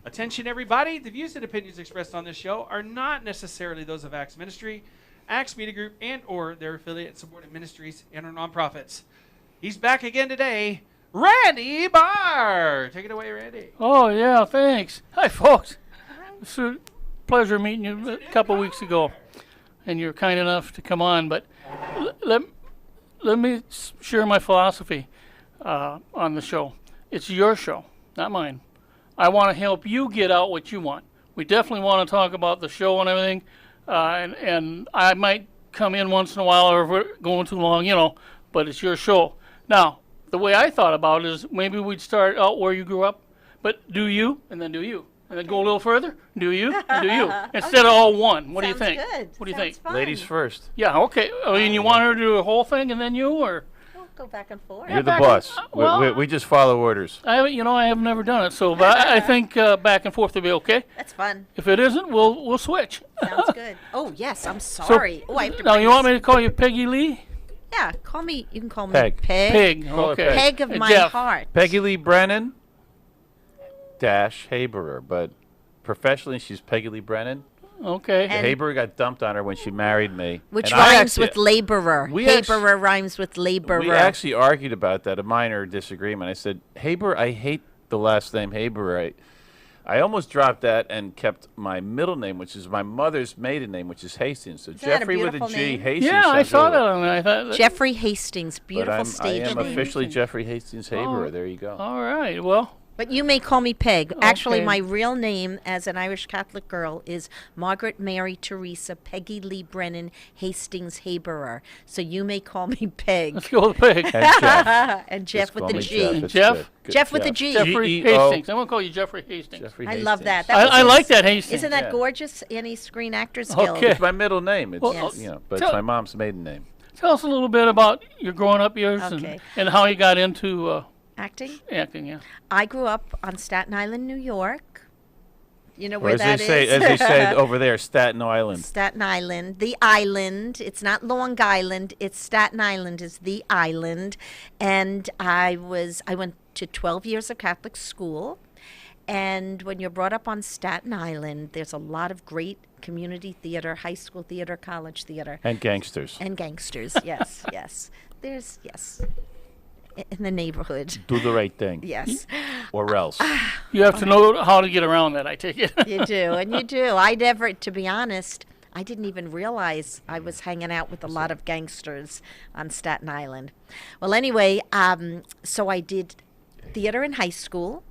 Attention, everybody. The views and opinions expressed on this show are not necessarily those of Acts Ministry, Acts Media Group, and or their affiliate supported ministries and or nonprofits. He's back again today, Randy Barr. Take it away, Randy. Oh, yeah, thanks. Hi, folks. It's a pleasure meeting you a couple weeks ago, and you're kind enough to come on. But let me share my philosophy on the show. It's your show, not mine. I want to help you get out what you want. We definitely want to talk about the show and everything, and I might come in once in a while or if we're going too long, but it's your show. Now, the way I thought about it is maybe we'd start out where you grew up, but do you, and then do you. And then go a little further, do you, and do you. Instead of all one. What do you think? Good. What do you Sounds think? fun. Ladies first. Yeah, okay. I mean, you want her to do the whole thing and then you, or? We'll go back and forth. You're the back- boss. well- We just follow orders. I have never done it, so but I think back and forth will be okay. That's fun. If it isn't, we'll switch. Sounds good. Oh, yes, I'm sorry. I have to Now, bring you want this- me to call you Peggy Lee? Yeah, you can call me Peg. Peg, Call her okay. Peg. Peg of Hey, my Jeff. heart. Peggy Lee Brennan dash Haberer, but professionally she's Peggy Lee Brennan. Okay. And- Haberer got dumped on her when she married me. Which and I rhymes actually- with laborer. we actu- Haberer rhymes with laborer. We actually argued about that, a minor disagreement. I said, Haber, I hate the last name Haberer. I almost dropped that and kept my middle name, which is my mother's maiden name, which is Hastings. So that a Jeffrey with a beautiful G, name? Hastings. Yeah, I sounds saw better. that on there. I thought Jeffrey Hastings, But beautiful I stage am name. officially Jeffrey Hastings Haberer. Oh. There you go. All right, well, But you may call me Peg. Actually, Okay. my real name as an Irish Catholic girl is Margaret Mary Teresa Peggy Lee Brennan Hastings Haberer. So you may call me Peg. let's go with Peg. And Jeff. And Jeff Just with call the me G. Jeff. And It's Jeff? good. Good Jeff with the G. Jeffrey G-E-O. Hastings. I'm going to call you Jeffrey Hastings. Jeffrey I love Hastings. that. That was I his- like that Hastings. Isn't that Yeah. gorgeous? Any Screen Actors Guild. Okay. It's my middle name. It's, Well, Yes. but tell- it's my mom's maiden name. Tell us a little bit about your growing up years Okay. and how you got into Acting? acting, yeah. I grew up on Staten Island, New York. You know Or where as that they is? say, as they say over there, Staten Island. Staten Island, the island. It's not Long Island. It's Staten Island is the island. And I went to 12 years of Catholic school. And when you're brought up on Staten Island, there's a lot of great community theater, high school theater, college theater, And gangsters. and gangsters. Yes, yes. There's, yes. In the neighborhood. Do the right thing. Yes. Or else. You have to know how to get around that, I take it. You do, and you do. I never, to be honest, I didn't even realize I was hanging out with a lot of gangsters on Staten Island. Well, anyway, so I did theater in high school,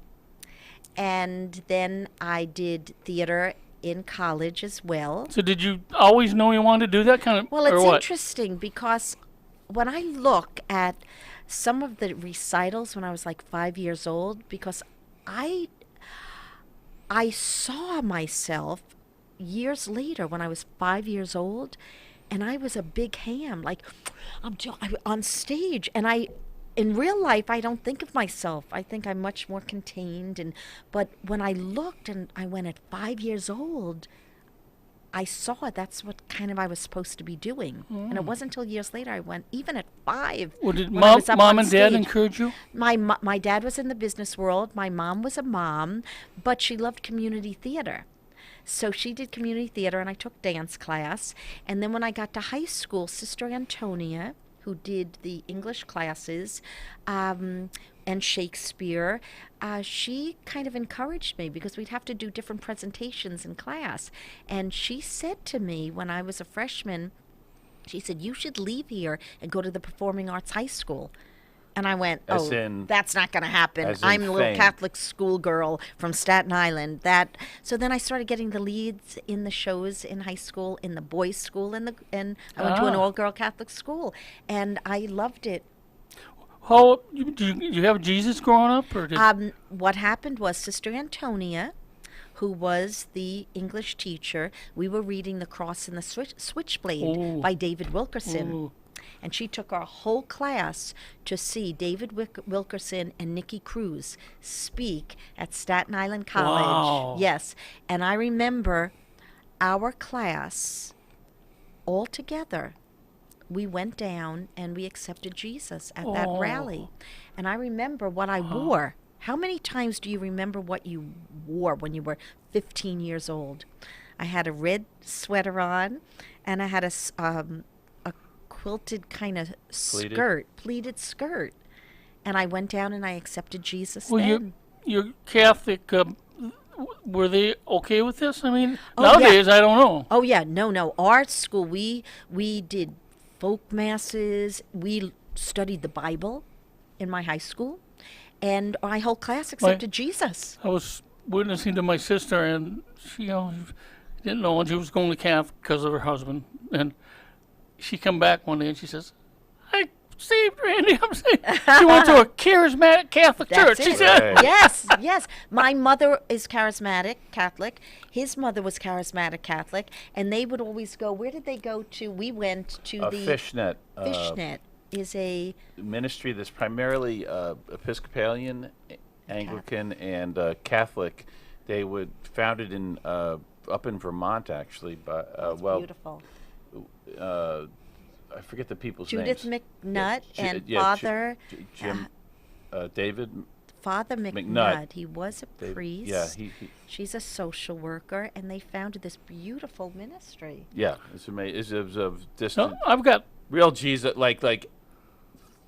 and then I did theater in college as well. So did you always know you wanted to do that kind of, Well, or it's what? interesting because when I look at some of the recitals when I was like 5 years old, because I saw myself years later when I was 5 years old, and I was a big ham, like I'm on stage, and in real life, I don't think of myself. I think I'm much more contained, but when I looked and I went at 5 years old, I saw that's what kind of I was supposed to be doing. And it wasn't until years later I went, even at 5. Well, did when I was up mom on and dad stage. encourage you? My dad was in the business world. My mom was a mom, but she loved community theater. So she did community theater, and I took dance class. And then when I got to high school, Sister Antonia, who did the English classes and Shakespeare, she kind of encouraged me because we'd have to do different presentations in class. And she said to me when I was a freshman, she said, "You should leave here and go to the Performing Arts High School." And I went, As in- that's not going to happen. as in I'm a little fame. Catholic schoolgirl from Staten Island. So then I started getting the leads in the shows in high school, in the boys' school, and I went to an Ah. all-girl Catholic school, and I loved it. How did you have Jesus growing up, or did What happened was Sister Antonia, who was the English teacher, we were reading The Cross and the Switchblade Ooh. by David Wilkerson. Ooh. And she took our whole class to see David Wilkerson and Nikki Cruz speak at Staten Island College. Wow. Yes. And I remember our class all together, we went down and we accepted Jesus at that Oh. rally. And I remember what I wore, How many times do you remember what you wore when you were 15 years old? I had a red sweater on, and I had a quilted kind of pleated skirt. And I went down and I accepted Jesus Well, then. you're Catholic. Were they okay with this? I mean, Oh, yeah. nowadays I don't know. Oh yeah, no. Our school, we did folk masses. We studied the Bible in my high school, and my whole class accepted Jesus. I was witnessing to my sister, and she didn't know, and she was going to Catholic because of her husband. And she come back one day and she says, "I saved Randy." I'm saying she went to a charismatic Catholic That's church. She it. said, Right. Yes. My mother is charismatic Catholic. His mother was charismatic Catholic, and they would always go. Where did they go to? We went to the Fishnet. Fishnet. Is a Ministry that's primarily Episcopalian, Anglican, and Catholic. They would founded in up in Vermont, actually. But beautiful. I forget the people's Judith names. McNutt Ji- and yeah, Father Jim, David. Father McNutt. McNutt. He was a They- priest. Yeah, She's a social worker, and they founded this beautiful ministry. yeah. It's amazing. It was a "No, distant, I've got real Jesus, like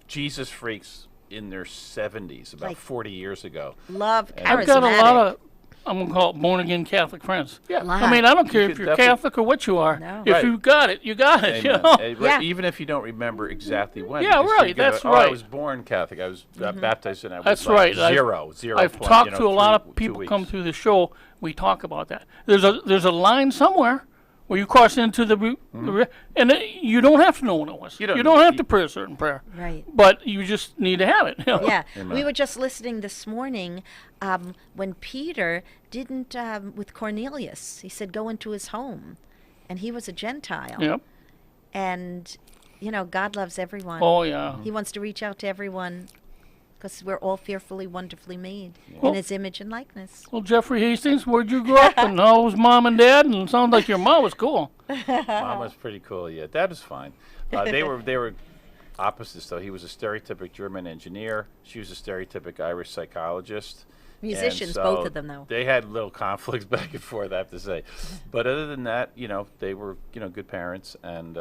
Jesus freaks in their 70s, about Like- 40 years ago. Love, And- charismatic. I've got a lot of, I'm gonna call it born again Catholic friends. Yeah. I mean, I don't care You if could you're definitely- Catholic or what you are. No. If Right. you got it, you got it. You Amen. know. Right, Yeah. even if you don't remember exactly when. Yeah, because right, you go, that's "Oh, I right. was born Catholic. I was baptized and I was That's like right. zero I've point, talked you know, to a lot 2 of people weeks. come through the show. We talk about that. There's a line somewhere where you cross into the and you don't have to know what it was. You You don't don't, know. have to pray a certain prayer. Right. But you just need to have it. You know? Yeah, Amen. we were just listening this morning when Peter didn't, with Cornelius, he said, go into his home. And he was a Gentile. Yep. And, God loves everyone. Oh yeah. He wants to reach out to everyone because we're all fearfully, wonderfully made Well- in his image and likeness. Well, Jeffrey Hastings, where'd you grow up? And how was mom and dad? And it sounds like your mom was cool. Mom was pretty cool. Yeah, Dad was fine. They were opposites though. He was a stereotypic German engineer. She was a stereotypic Irish psychologist. And Musicians, so both of them, though. They had little conflicts back and forth, I have to say. But other than that, they were good parents. And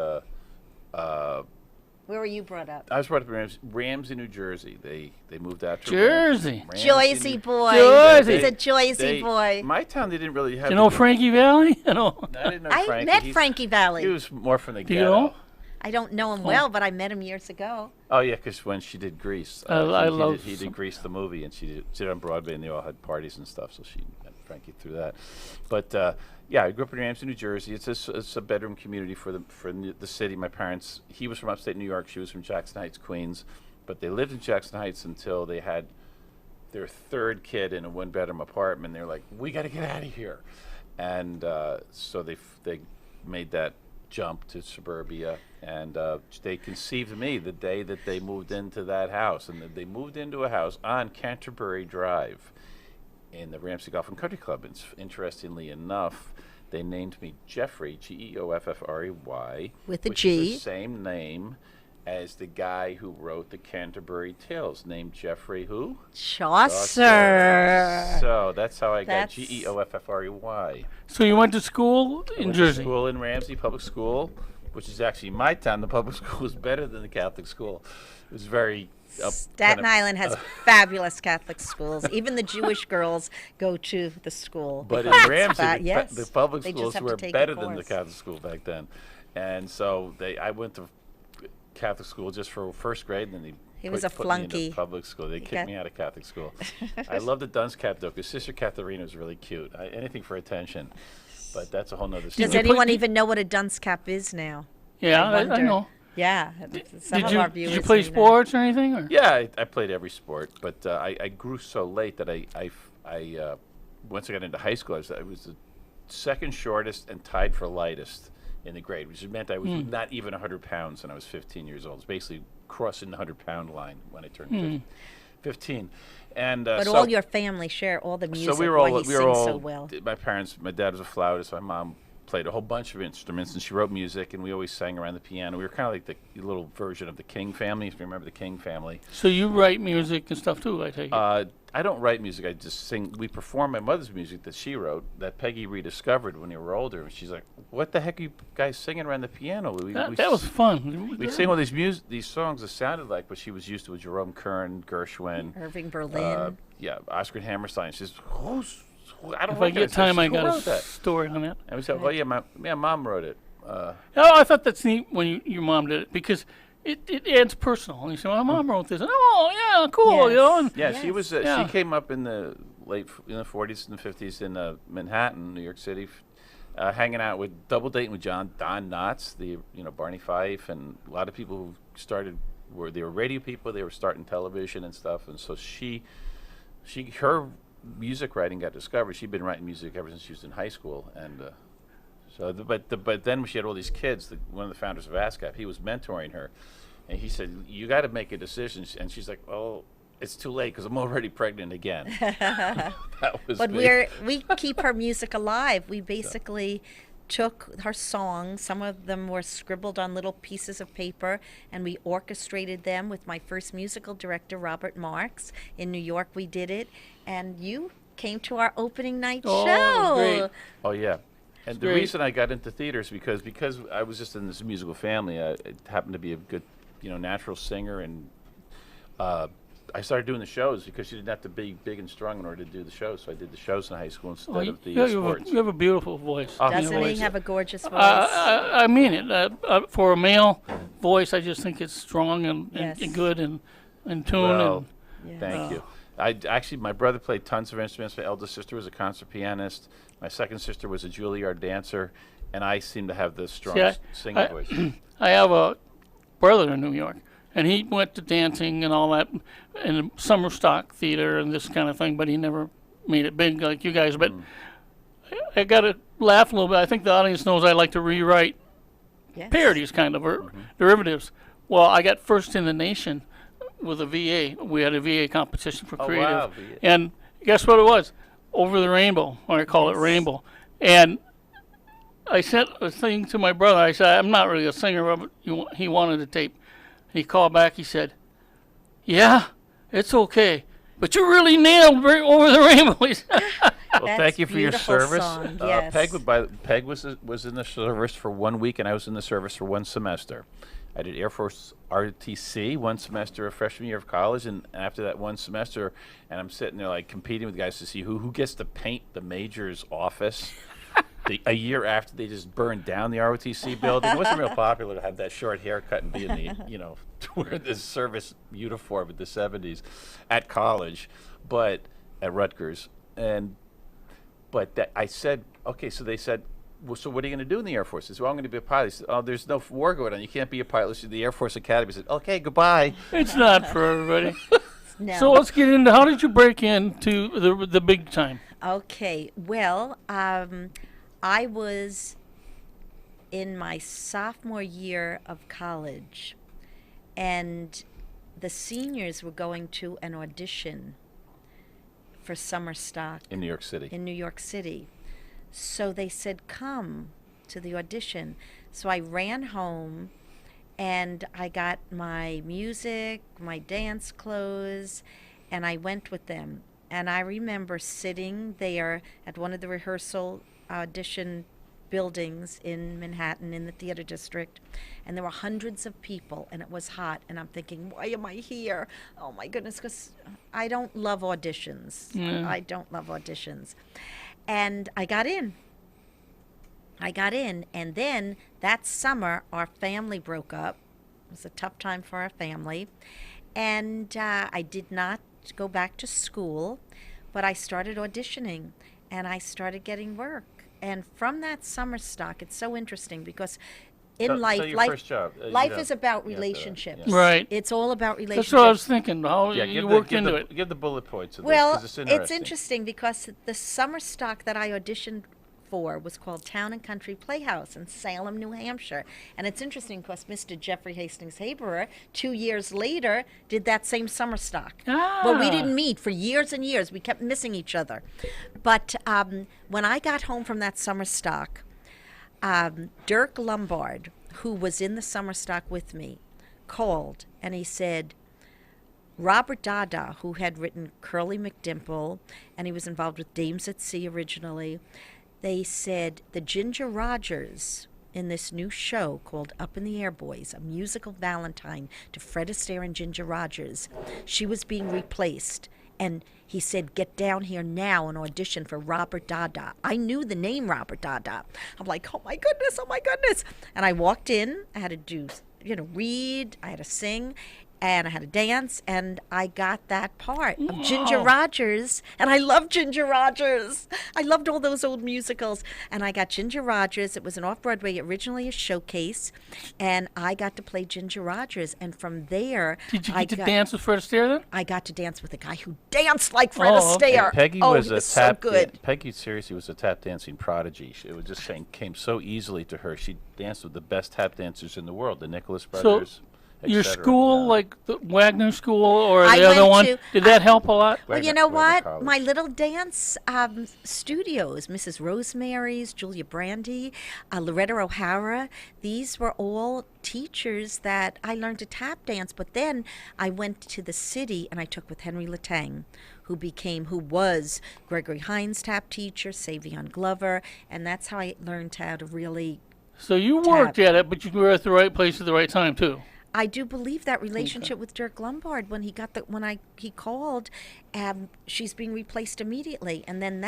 Where were you brought up? I was brought up in Ramsey, New Jersey. They moved out to Jersey. Ramsey, Joycey New- boy. Jersey. He's a Joycey boy. My town, they didn't really have. You know the- Frankie Valley? You know. I didn't know I Frankie. met He's- Frankie Valley. He was more from the Do you ghetto. know? I don't know him well, but I met him years ago. Oh yeah, because when she did Grease, I he love did some- Grease the movie, and she did on Broadway, and they all had parties and stuff. So she met Frankie through that. But yeah, I grew up in Ramsey, New Jersey. It's a bedroom community for the city. My parents, he was from upstate New York, she was from Jackson Heights, Queens, but they lived in Jackson Heights until they had their third kid in a one-bedroom apartment. They're like, we got to get out of here, and so they made that jump to suburbia, and they conceived me the day that they moved into that house. And they moved into a house on Canterbury Drive in the Ramsey Golf and Country Club. And interestingly enough, they named me Geoffrey, Geoffrey, With a which G. is the same name as the guy who wrote the Canterbury Tales, named Geoffrey who? Chaucer. So that's how I got That's- Geoffrey. So you went to school in Went to Jersey. school in Ramsey Public School, which is actually my town. The public school was better than the Catholic school. It was very Staten Island has fabulous Catholic schools. Even the Jewish girls go to the school. But in because it's Ramsey, yes, the public they just schools have to were take a better than the course. Catholic school back then. And so I went to Catholic school just for first grade, and then He was a put me into flunky. public school. They kicked got- me out of Catholic school. I love the dunce cap though, because Sister Katharina was really cute. Anything for attention. But that's a whole nother story. Does you anyone put- even know what a dunce cap is now? Yeah, I wonder. know. Yeah, some Did of you our did viewers you play may know. sports or anything? Or? Yeah, I played every sport, but I grew so late that I once I got into high school, I was the second shortest and tied for lightest in the grade, which meant I was not even 100 pounds when I was 15 years old. It's basically crossing the 100-pound line when I turned 15. And But so, all your family share all the music. so we were why all he we were sings all so well. my dad was a flautist, my mom played a whole bunch of instruments, and she wrote music, and we always sang around the piano. We were kind of like the little version of the King family, if you remember the King family. So you write music and stuff too, I take it. I don't write music. I just sing. We perform my mother's music that she wrote, that Peggy rediscovered when we were older. And she's like, "What the heck are you guys singing around the piano?" That was fun. We'd sing all these songs that sounded like what she was used to with Jerome Kern, Gershwin, Irving Berlin. Oscar Hammerstein. She's I don't If know. I get time, I got a that. story on that. And we said, "Oh yeah, Mom wrote it." Oh, I thought that's neat when your mom did it because it adds personal. And you say, "Well, my mom wrote this." And, oh, yeah, cool. You know. And Yeah, she was. Yeah. She came up in the late 40s and 50s in Manhattan, New York City, hanging out with double dating with Don Knotts, Barney Fife, and a lot of people who started they were radio people. They were starting television and stuff, and so her music writing got discovered. She'd been writing music ever since she was in high school, and but then when she had all these kids, one of the founders of ASCAP, he was mentoring her, and he said, "You got to make a decision," and she's like, "Oh, it's too late because I'm already pregnant again." That was But me. we keep her music alive. We basically took her songs, some of them were scribbled on little pieces of paper, and we orchestrated them with my first musical director, Robert Marks. In New York, we did it, and you came to our opening night Oh, show. great. Oh yeah, and the great. reason I got into theater is because I was just in this musical family. I happened to be a good, natural singer, and I started doing the shows because you didn't have to be big and strong in order to do the shows. So I did the shows in high school instead Oh, of the you sports. have a beautiful voice. Oh, Doesn't You he know, have a gorgeous voice? I mean it. For a male voice, I just think it's strong and Yes. good and in tune. Well, Yeah. thank you. My brother played tons of instruments. My eldest sister was a concert pianist. My second sister was a Juilliard dancer, and I seem to have the strongest singing voice. I have a brother in New York, and he went to dancing and all that in summer stock theater and this kind of thing, but he never made it big like you guys. But I got to laugh a little bit. I think the audience knows I like to rewrite Yes. parodies, kind of, or derivatives. Well, I got first in the nation with a VA. We had a VA competition for Oh, creative. wow, VA. And guess what it was? Over the Rainbow, or I call it Yes. Rainbow. And I sent a thing to my brother. I said, I'm not really a singer, but he wanted a tape. He called back. He said, "Yeah, it's okay, but you really nailed Over the Rainbow." He said, Well, That's thank you for your beautiful service. song, yes. Peg was in the service for 1 week, and I was in the service for 1 semester. I did Air Force ROTC 1 semester of freshman year of college, and after that 1 semester, and I'm sitting there like competing with guys to see who gets to paint the major's office. A year after they just burned down the ROTC building, it wasn't real popular to have that short haircut and be in the, to wear this service uniform in the 70s at college, but at Rutgers. But I said, okay, so they said, well, so what are you going to do in the Air Force? I said, well, I'm going to be a pilot. He said, oh, there's no war going on. You can't be a pilot. So the Air Force Academy said, okay, goodbye. it's not for everybody. No. So let's get into how did you break into the big time? Okay, well, I was in my sophomore year of college, and the seniors were going to an audition for summer stock In New York City. in New York City. So they said, come to the audition. So I ran home and I got my music, my dance clothes, and I went with them. And I remember sitting there at one of the rehearsal audition buildings in Manhattan in the theater district, and there were hundreds of people, and it was hot, and I'm thinking, why am I here? Oh my goodness, because I don't love auditions. Yeah. I don't love auditions. And I got in, and then that summer our family broke up. It was a tough time for our family, and I did not go back to school, but I started auditioning, and I started getting work. And from that summer stock, it's so interesting because in So life, your life, first job, life you know, is about you have to- relationships. yeah. Right. It's all about relationships. That's what I was thinking. How Yeah, you worked into it. Give the bullet points of Well, this, 'cause it's interesting because the summer stock that I auditioned for was called Town and Country Playhouse in Salem, New Hampshire. And it's interesting because Mr. Jeffrey Hastings Haberer, 2 years later, did that same summer stock. But we Ah. didn't meet for years and years. We kept missing each other. But when I got home from that summer stock, Dirk Lombard, who was in the summer stock with me, called and he said, Robert Dada, who had written Curly McDimple, and he was involved with Dames at Sea originally, they said the Ginger Rogers in this new show called Up in the Air Boys, a musical Valentine to Fred Astaire and Ginger Rogers, she was being replaced. And he said, get down here now and audition for Robert Dada. I knew the name Robert Dada. I'm like, oh my goodness, oh my goodness. And I walked in, I had to do, read, I had to sing, and I had to dance, and I got that part of Ginger Rogers, and I loved Ginger Rogers. I loved all those old musicals, and I got Ginger Rogers. It was an off-Broadway, originally a showcase, and I got to play Ginger Rogers, and from there, Did you get to dance with Fred Astaire then? I got to dance with a guy who danced like Fred Oh, okay. Astaire. Peggy oh, was he a was so tap. good. Peggy seriously was a tap dancing prodigy. It was just came so easily to her. She danced with the best tap dancers in the world, the Nicholas Brothers. Your etc. school, Yeah. like the Wagner School or I the other went one, to- did that help a lot? Well, you Wagner- know Wagner what? College. My little dance studios, Mrs. Rosemary's, Julia Brandy, Loretta O'Hara, these were all teachers that I learned to tap dance. But then I went to the city and I took with Henry Latang, who was Gregory Hines' tap teacher, Savion Glover, and that's how I learned how to really. So you worked at it, but you were at the right place at the right time too. I do believe that relationship with Dirk Lombard when he called, she's being replaced immediately, and then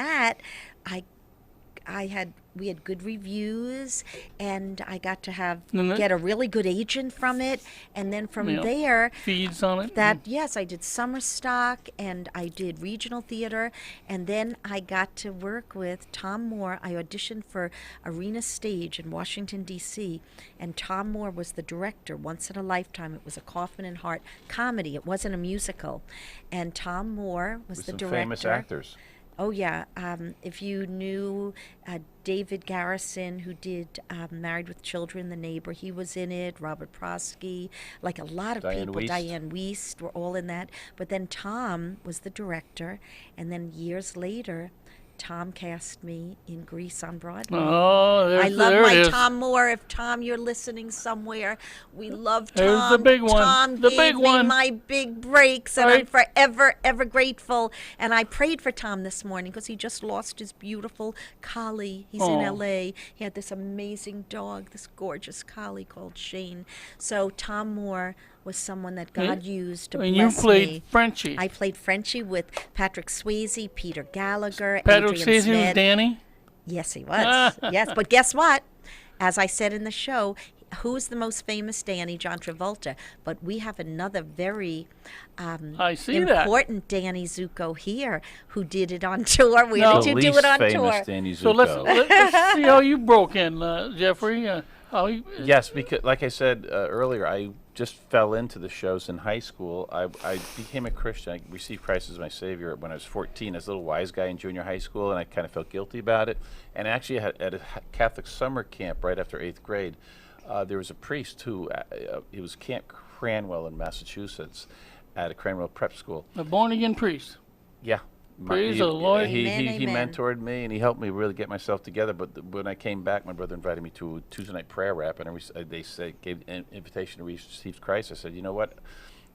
we had good reviews, and I got to get a really good agent from it, and then from Yeah. there. Feeds on it. Yes, I did summer stock and I did regional theater, and then I got to work with Tom Moore. I auditioned for Arena Stage in Washington, D.C., and Tom Moore was the director. Once in a Lifetime. It was a Kaufman and Hart comedy. It wasn't a musical, and Tom Moore was With the some director. famous actors. Oh, yeah. If you knew David Garrison, who did Married with Children, The Neighbor, he was in it. Robert Prosky, like a lot of Diane people. Wiest. Diane Wiest were all in that. But then Tom was the director. And then years later, Tom cast me in Grease on Broadway. Oh, I love there my it is. Tom Moore. If Tom, you're listening somewhere, we love Tom. There's the big one. Tom The gave big me one. my big breaks, and I'm Right. forever, ever grateful. And I prayed for Tom this morning because he just lost his beautiful collie. He's in Oh. L.A. He had this amazing dog, this gorgeous collie called Shane. So Tom Moore was someone that God used to And you bless played me. Frenchie. I played Frenchie with Patrick Swayze, Peter Gallagher, Patrick Adrian Swayze was Smith. Danny. Yes, he was. Yes, but guess what? As I said in the show, who's the most famous Danny? John Travolta. But we have another very I see that. important Danny Zuko here who did it on tour. Where No. did The you do least it on famous tour? Danny So let's Zuko. see how you broke in, Jeffrey. How you, Yes, because like I said earlier, I just fell into the shows in high school. I became a Christian. I received Christ as my Savior when I was 14 as a little wise guy in junior high school, and I kind of felt guilty about it. And actually, at a Catholic summer camp right after 8th grade, there was a priest who, it was Camp Cranwell in Massachusetts at a Cranwell prep school. a born again priest. Yeah. Praise the Lord. He Amen. mentored me and he helped me really get myself together. But when I came back, my brother invited me to a Tuesday night prayer rap, and they gave an invitation to receive Christ. I said, you know what?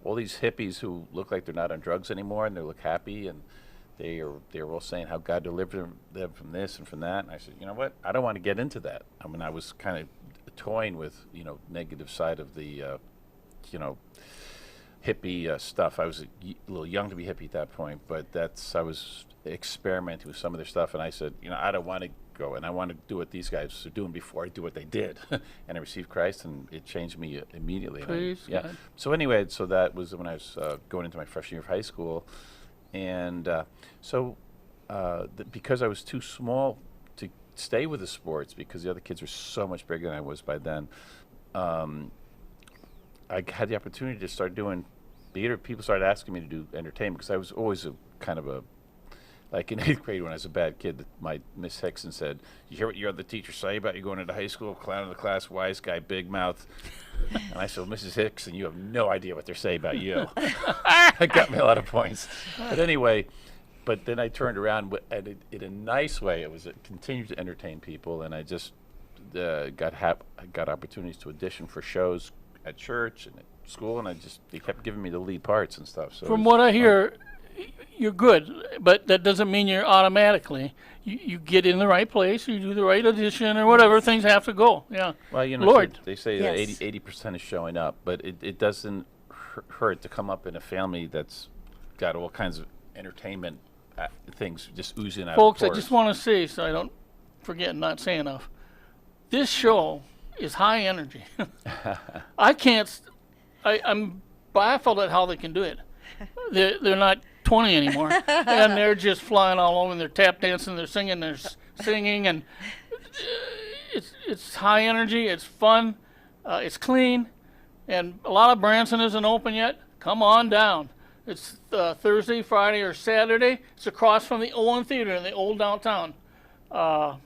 All these hippies who look like they're not on drugs anymore and they look happy, and they're all saying how God delivered them from this and from that. And I said, you know what? I don't want to get into that. I mean, I was kind of toying with negative side of the hippie stuff. I was a little young to be hippie at that point, but I was experimenting with some of their stuff, and I said, I don't want to go, and I want to do what these guys are doing before I do what they did. And I received Christ, and it changed me immediately. Praise God. So anyway, so that was when I was going into my freshman year of high school, and because I was too small to stay with the sports, because the other kids were so much bigger than I was by then, I had the opportunity to start doing theater. People started asking me to do entertainment because I was always like in 8th grade when I was a bad kid, my Miss Hickson said, "You hear what your other teachers say about you going into high school? Clown of the class, wise guy, big mouth." And I said, "Mrs. Hickson, you have no idea what they're saying about you." That got me a lot of points. But anyway, then I turned around and in a nice way, it continued to entertain people, and I just got opportunities to audition for shows at church and at school, and they kept giving me the lead parts and stuff. So it From was what I fun. hear, you're good, but that doesn't mean you're automatically. You get in the right place, you do the right audition or whatever, things have to go. Yeah. Well, you know, Lord. they say Yes. that 80% is showing up, but it doesn't hurt to come up in a family that's got all kinds of entertainment things just oozing out. Folks, of I just want to say, so I don't forget and not say enough, this show is high energy. I can't, I'm baffled at how they can do it. They're not 20 anymore, and they're just flying all over, and they're tap dancing, they're singing, singing, and it's high energy, it's fun, it's clean, and a lot of Branson isn't open yet. Come on down. It's Thursday, Friday, or Saturday. It's across from the Owen Theater in the old downtown. 5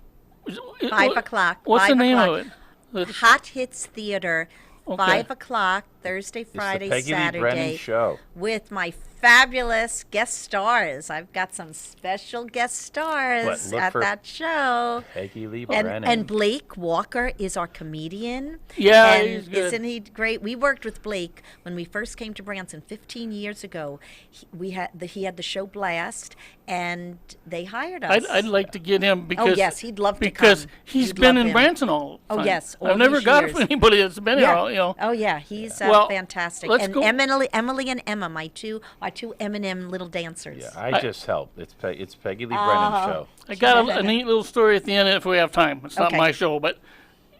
o'clock. What's 5 the name o'clock. of it? Hot Hits Theater, Okay. 5 o'clock, Thursday, It's the Friday, Peggy Lee Brennan Saturday, show. with my fabulous guest stars. I've got some special guest stars look at for that show. Peggy Lee And, Brennan. and Blake Walker is our comedian. Yeah, and he's good. Isn't he great? We worked with Blake when we first came to Branson 15 years ago. He had the show Blast, and they hired us. I'd like to get him because yes, he'd love to because come. he's You'd been love in him. Branson all the Oh, time. yes, all I've never these got years. anybody that's been here. All, you know. Oh yeah, he's Well, fantastic. let's And go- Emily and Emma, our two Eminem little dancers. Yeah, I just helped. It's Peggy Lee Brennan show. I got a neat little story at the end if we have time. It's not Okay. my show, but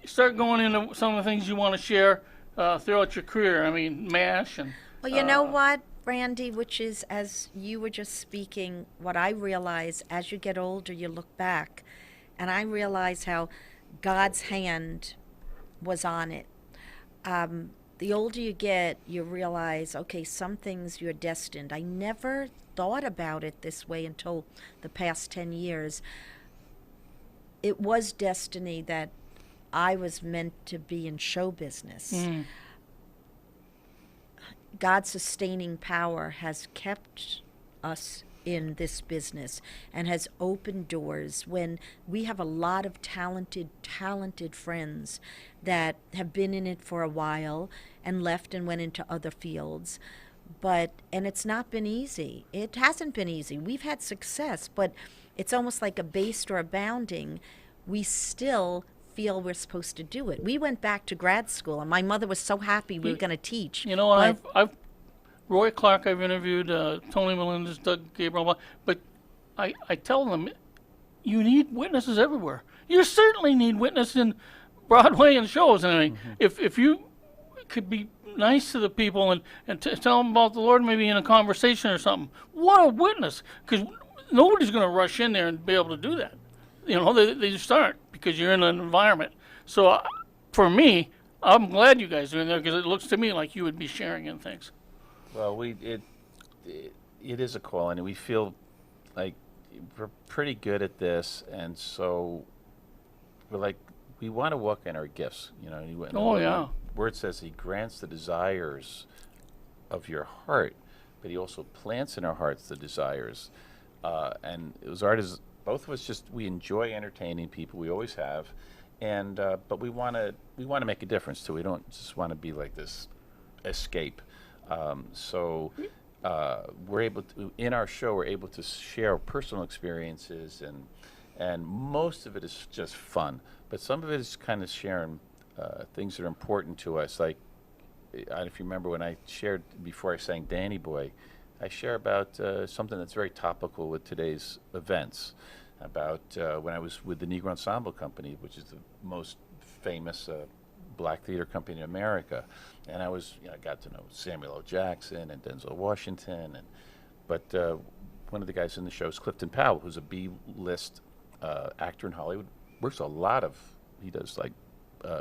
you start going into some of the things you want to share throughout your career. I mean, MASH and Well, you know what, Randy, which is, as you were just speaking, what I realize as you get older, you look back, and I realize how God's hand was on it. The older you get, you realize, okay, some things you're destined. I never thought about it this way until the past 10 years. It was destiny that I was meant to be in show business. God's sustaining power has kept us in this business and has opened doors when we have a lot of talented friends that have been in it for a while and left and went into other fields. And it's not been easy. It hasn't been easy. We've had success, but it's almost like a based or a bounding. We still feel we're supposed to do it. We went back to grad school, and my mother was so happy we were going to teach. you know, and but- I've Roy Clark. I've interviewed Tony Melendez, Doug Gabriel, but I tell them you need witnesses everywhere. You certainly need witnesses in Broadway and shows. And I mean, if you could be nice to the people and tell them about the Lord, maybe in a conversation or something, what a witness! Because nobody's going to rush in there and be able to do that. You know, they just aren't because you're in an environment. So for me, I'm glad you guys are in there because it looks to me like you would be sharing in things. Well, it is a calling, and we feel like we're pretty good at this, and so we're like, we want to walk in our gifts, you know. Oh, yeah. Word says He grants the desires of your heart, but He also plants in our hearts the desires. And it was both of us we enjoy entertaining people. We always have, and but we want to make a difference too. We don't just want to be like this escape. So we're able to, in our show, we're able to share personal experiences, and most of it is just fun. But some of it is kind of sharing things that are important to us. Like, I don't know if you remember when I shared before I sang Danny Boy, I share about something that's very topical with today's events. About when I was with the Negro Ensemble Company, which is the most famous black theater company in America, and I got to know Samuel L. Jackson and Denzel Washington, but one of the guys in the show is Clifton Powell, who's a B-list actor in Hollywood. He does like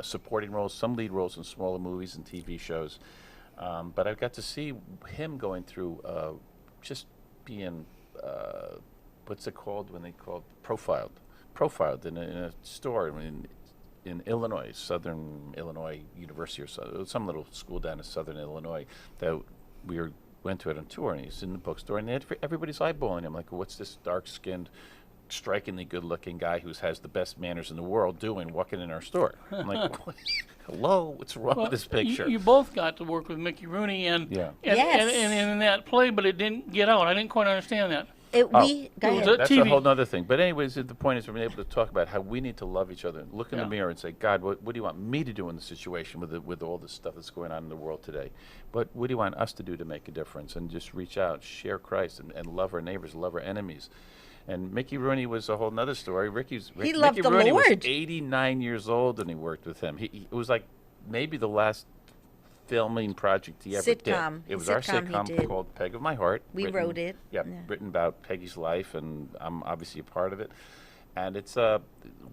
supporting roles, some lead roles in smaller movies and TV shows, but I got to see him going through just being what's it called when they call profiled in a store in Illinois, Southern Illinois University, or some little school down in Southern Illinois that went to it on tour, and he's in the bookstore, and everybody's eyeballing him like, what's this dark-skinned strikingly good-looking guy who has the best manners in the world doing walking in our store? I'm like, hello, what's wrong with this picture? You both got to work with Mickey Rooney and Yeah. Yes. and in that play, but it didn't get out. I didn't quite understand that. Go It was ahead. a That's TV. a whole other thing. But anyways, the point is we're able to talk about how we need to love each other, and look in the Yeah. mirror and say, God, what do you want me to do in the situation with all this stuff that's going on in the world today? What do you want us to do to make a difference? And just reach out, share Christ, and love our neighbors, love our enemies. And Mickey Rooney was a whole nother story. He loved Mickey the Rooney was Lord. 89 years old when he worked with him. It was like maybe the last filming project he ever Sitcom. did. It was our Sitcom he sitcom did. called Peg of My Heart. We wrote it. Yeah, Yeah. written about Peggy's life, and I'm obviously a part of it. And it's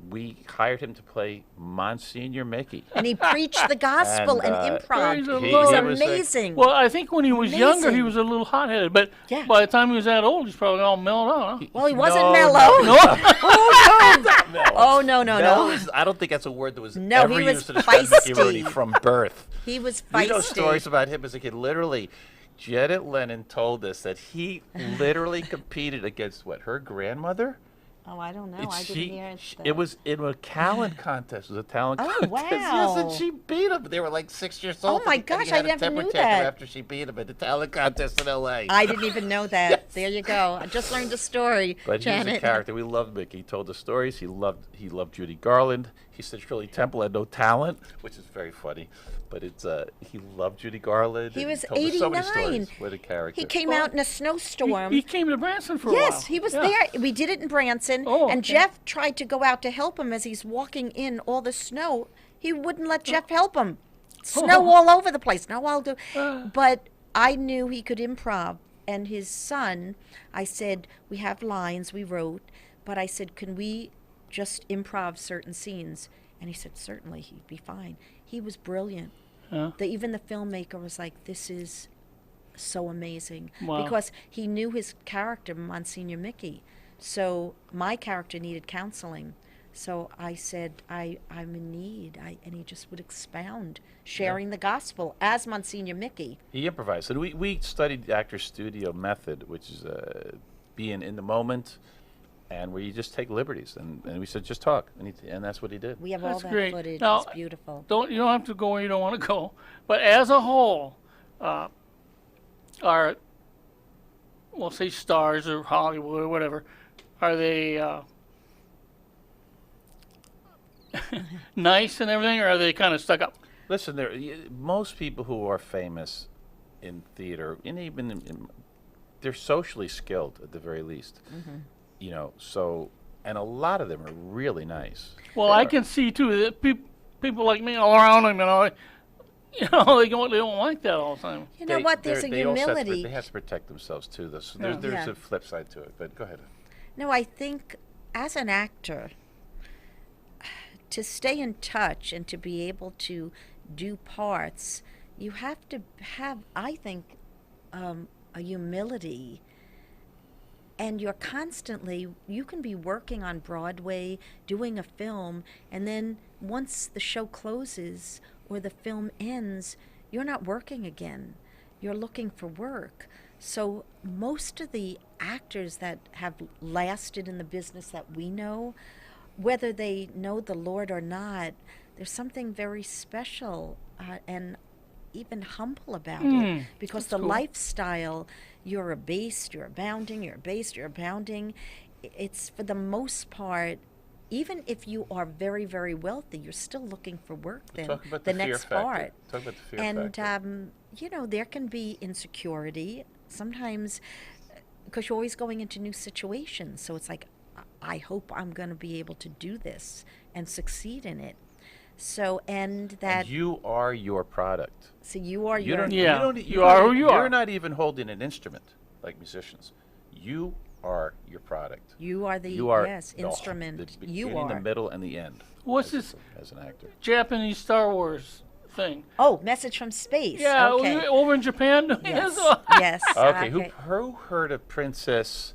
we hired him to play Monsignor Mickey. And he preached the gospel and, And, improv. Praise the He Lord. was He was like- amazing. Well, I think when he was younger, he Amazing. was a little hot-headed, but Yeah. by the time he was that old, he's probably all mellowed out. Huh? Well, he wasn't No, mellow. No, Oh, no, no, Mel no. is- I don't think that's a word that was No, ever he was used to describe Mickey Rooney feisty. from birth. He was You know feisty. stories about him as a kid. Literally, Janet Lennon told us that he literally competed against her grandmother? Oh, I don't know. It's- I didn't hear it. It was in a talent contest. It was a talent Oh, contest. Yes, and wow. she beat him. They were like 6 years old. Oh, my and he gosh, had I a never temper knew tantrum that. after she beat him at the talent contest in L.A. I didn't even know that. There you go. I just learned a story, But he was Janet. a character. We loved Mickey. He told the stories. He loved Judy Garland. He said Shirley Temple had no talent, which is very funny. But it's he loved Judy Garland. He and was told us so many 89. stories. What a character. He came out in a snowstorm. he came to Branson for a while. Yes, he was Yeah. there. We did it in Branson, Oh, and okay. Jeff tried to go out to help him as he's walking in all the snow. He wouldn't let Jeff help him. Snow all over the place. No, I'll do. But I knew he could improv, and his son, I said, we have lines we wrote, but I said, can we just improv certain scenes? And he said, certainly, he'd be fine. He was brilliant. Huh? Even the filmmaker was like, this is so amazing. Wow. Because he knew his character, Monsignor Mickey. So my character needed counseling. So I said, I'm in need. And he just would expound, sharing the gospel as Monsignor Mickey. He improvised. So we studied the actor studio method, which is being in the moment, and where you just take liberties. And we said, just talk. And that's what he did. We have all That's that great. footage. Now, It's beautiful. You don't have to go where you don't want to go. But as a whole, are, we'll say stars or Hollywood or whatever, are they nice and everything, or are they kind of stuck up? Listen, most people who are famous in theater, and even they're socially skilled at the very least. You know, so, and a lot of them are really nice. Well, I can see too that people like me all around them, they don't like that all the time. You know what? There's a they also have to- humility. they have to protect themselves too. So Yeah. there's Yeah. a flip side to it. But go ahead. No, I think as an actor, to stay in touch and to be able to do parts, you have to have, I think, a humility. And you're constantly, you can be working on Broadway, doing a film, and then once the show closes or the film ends, you're not working again. You're looking for work. So most of the actors that have lasted in the business that we know, whether they know the Lord or not, there's something very special and even humble about it, because the cool. lifestyle, you're abased, you're abounding, you're abased, you're abounding. It's for the most part, even if you are very, very wealthy, you're still looking for work then. Talk about the the fear next factor. part. Talk about the fear And, factor. there can be insecurity sometimes because you're always going into new situations. So it's like, I hope I'm going to be able to do this and succeed in it. So, and that, And you are your product. so you are You your, don't. Yeah, You, don't, you are who you You're are. not even holding an instrument like musicians. You are your product. you are the, You are yes, the- instrument. the You beginning, the are. middle, and the end. What's as, this as an actor? Japanese Star Wars thing? Oh, Message from Space. Yeah, Okay. over in Japan. Yes. Yes. Yes. Okay, who heard of Princess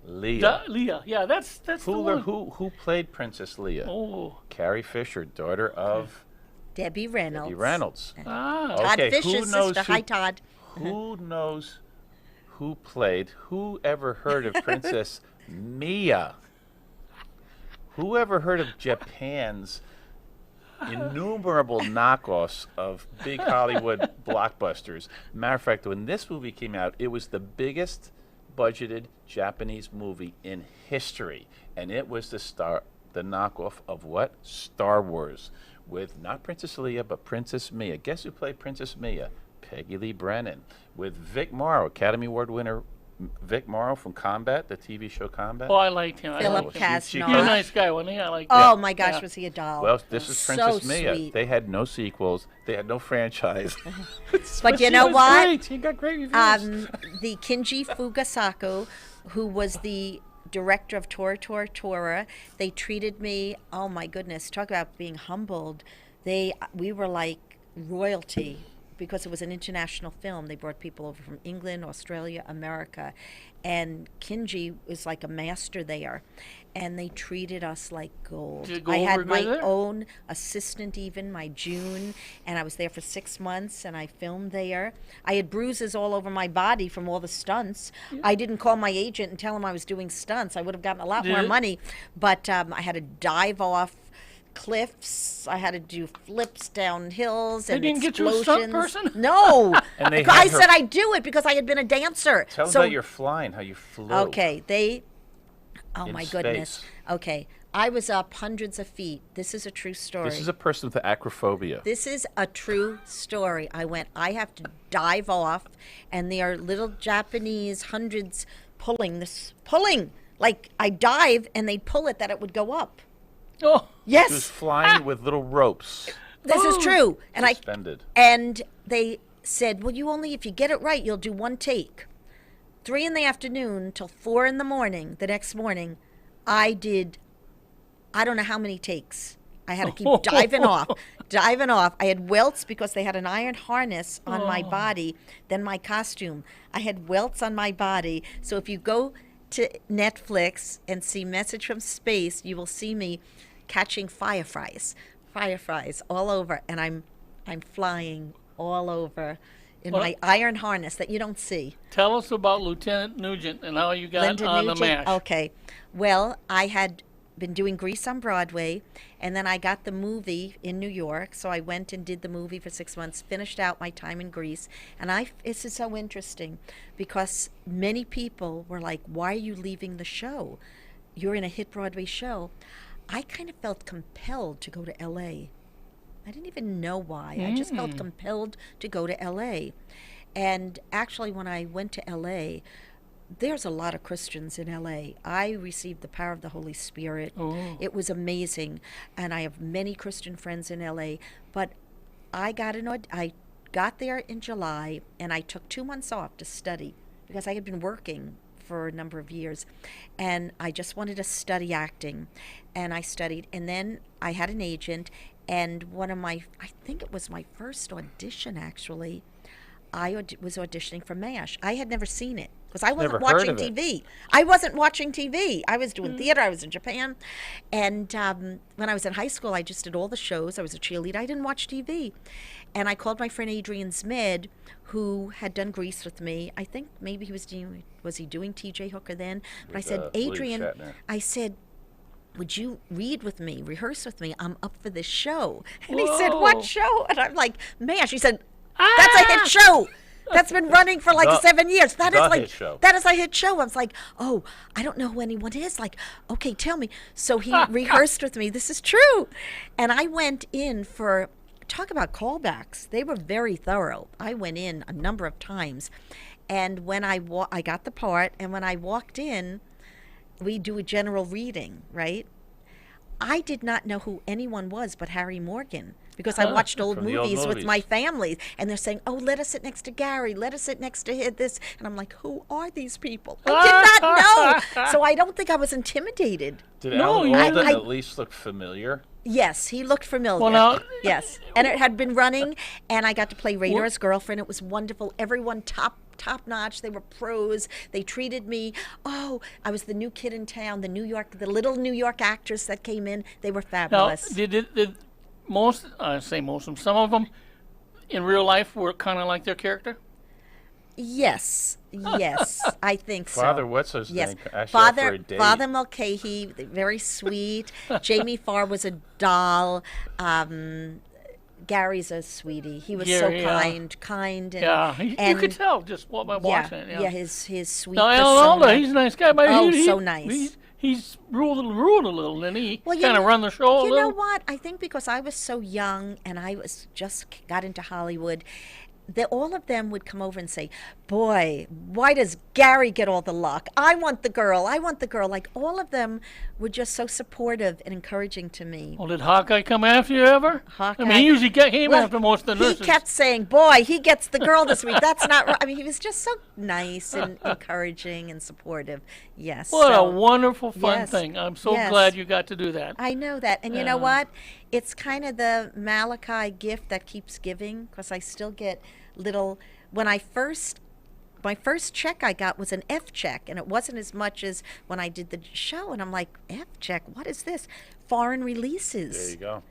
Leia? Leah. Yeah, that's the one. Who played Princess Leia? Oh, Carrie Fisher, daughter of Debbie Reynolds. Eddie Reynolds. ah. Todd Okay, who Fisher's knows sister. who- Hi, Todd. Who knows who played? Who ever heard of Princess Mia? Whoever heard of Japan's innumerable knockoffs of big Hollywood blockbusters? Matter of fact, when this movie came out, it was the biggest budgeted Japanese movie in history, and it was the knockoff of what? Star Wars, with not Princess Leia but Princess Mia. Guess who played Princess Mia? Peggy Lee Brennan, with Vic Morrow, Academy Award winner Vic Morrow from Combat, the TV show Combat. Oh, I liked him. I Philip liked him. Casno. He's a nice guy, wasn't he? I liked Oh him. my gosh, Yeah. was he a doll? Well, this is Princess So Mia. sweet. They had no sequels. They had no franchise. But you She know was what? Great. He got great reviews. The Kinji Fugasaku, who was the director of Tora Tora Tora, they treated me, oh my goodness, talk about being humbled. We were like royalty because it was an international film. They brought people over from England, Australia, America, and Kinji was like a master there, and they treated us like gold. Did it go I over had good my there? own assistant, even my June, and I was there for 6 months, and I filmed there. I had bruises all over my body from all the stunts. I didn't call my agent and tell him I was doing stunts. I would have gotten a lot more Did- money, but I had to dive off cliffs. I had to do flips down hills and didn't get you a stunt explosions. person? No, And they I had her- said I'd do it because I had been a dancer. Tell us So- about your flying, how you flew. Okay, oh In my goodness. space. Okay, I was up hundreds of feet. This is a true story. This is a person with acrophobia. This is a true story. I have to dive off, and there are little Japanese hundreds pulling. Like I dive, and they'd pull it that it would go up. Oh, She was Yes, flying with little ropes this is true. suspended. And they said, well, if you get it right, you'll do one take. 3 in the afternoon till 4 in the morning, the next morning, I did, I don't know how many takes. I had to keep diving off. I had welts because they had an iron harness on my body, then my costume. I had welts on my body. So if you go to Netflix and see Message from Space, you will see me catching fireflies all over, and I'm flying all over in Well- my iron harness that you don't see. tell us about Lieutenant Nugent and how you got Linda on Nugent. the MASH. Okay. Well, I had been doing Grease on Broadway, and then I got the movie in New York. So I went and did the movie for 6 months, finished out my time in Grease. And this is so interesting because many people were like, why are you leaving the show? You're in a hit Broadway show. I kind of felt compelled to go to LA. I didn't even know why. I just felt compelled to go to LA. And actually, when I went to LA, there's a lot of Christians in LA. I received the power of the Holy Spirit. Oh. It was amazing. And I have many Christian friends in LA. But I got there in July, and I took 2 months off to study because I had been working for a number of years, and I just wanted to study acting, and I studied, and then I had an agent, and I think it was my first audition actually, I was auditioning for MASH. I had never seen it because I wasn't Never heard watching of it. TV. I wasn't watching TV. I was doing theater. I was in Japan. And when I was in high school, I just did all the shows. I was a cheerleader. I didn't watch TV. And I called my friend Adrian Zmed, who had done Grease with me. I think maybe he was doing TJ Hooker then? But I With, said, William Adrian, Shatner. I said, would you read with me, rehearse with me? I'm up for this show. And he said, Whoa. what show? And I'm like, MASH. He said, that's a hit show. That's been running for like The- 7 years. That is the like hit show. that is a hit show. I was like, oh, I don't know who anyone is. Like, okay, tell me. So he rehearsed with me. This is true. And I went in for, talk about callbacks. They were very thorough. I went in a number of times. And when I got the part, and when I walked in, we do a general reading, right? I did not know who anyone was but Harry Morgan because I watched old From the old movies with movies. my family, and they're saying, oh, let us sit next to Gary, let us sit next to this. And I'm like, who are these people? I did not know. So I don't think I was intimidated. Did No, Alan you Alda didn't. at least look familiar? Yes, he looked familiar. Well, now- Yes, and it had been running, and I got to play What- Radar's girlfriend. It was wonderful. Everyone top notch. They were pros. They treated me. Oh, I was the new kid in town. The little New York actress that came in. They were Now, fabulous. did some of them in real life were kind of like their character? Yes, yes, I think so. Father, what's his Yes, name? Ask you out for Father a date. Father Mulcahy, very sweet. Jamie Farr was a doll. Gary's a sweetie. He was Gary, so yeah. kind, and Yeah, you and could tell just by watching it. yeah, his sweet. Now, Alan persona. Alda, he's a nice guy, but Oh, he, so nice. He's ruled a little, and he Well, kind of run the show a You little. know what? I think because I was so young and I was just got into Hollywood, that all of them would come over and say, "Boy, why does Gary get all the luck? I want the girl. I want the girl." Like all of them were just so supportive and encouraging to me. Well, did Hawkeye come after you ever? I Hawkeye- mean, he usually came Well, after most of the nurses. He kept saying, "Boy, he gets the girl this week." That's not right. I mean, he was just so nice and encouraging and supportive. Yes. What so- a wonderful, fun yes, thing. I'm so yes. glad you got to do that. I know that. And you know Yeah. what? It's kind of the Malachi gift that keeps giving because I still get little. When my first check I got was an F check, and it wasn't as much as when I did the show. And I'm like, F check? What is this? Foreign releases. There you go.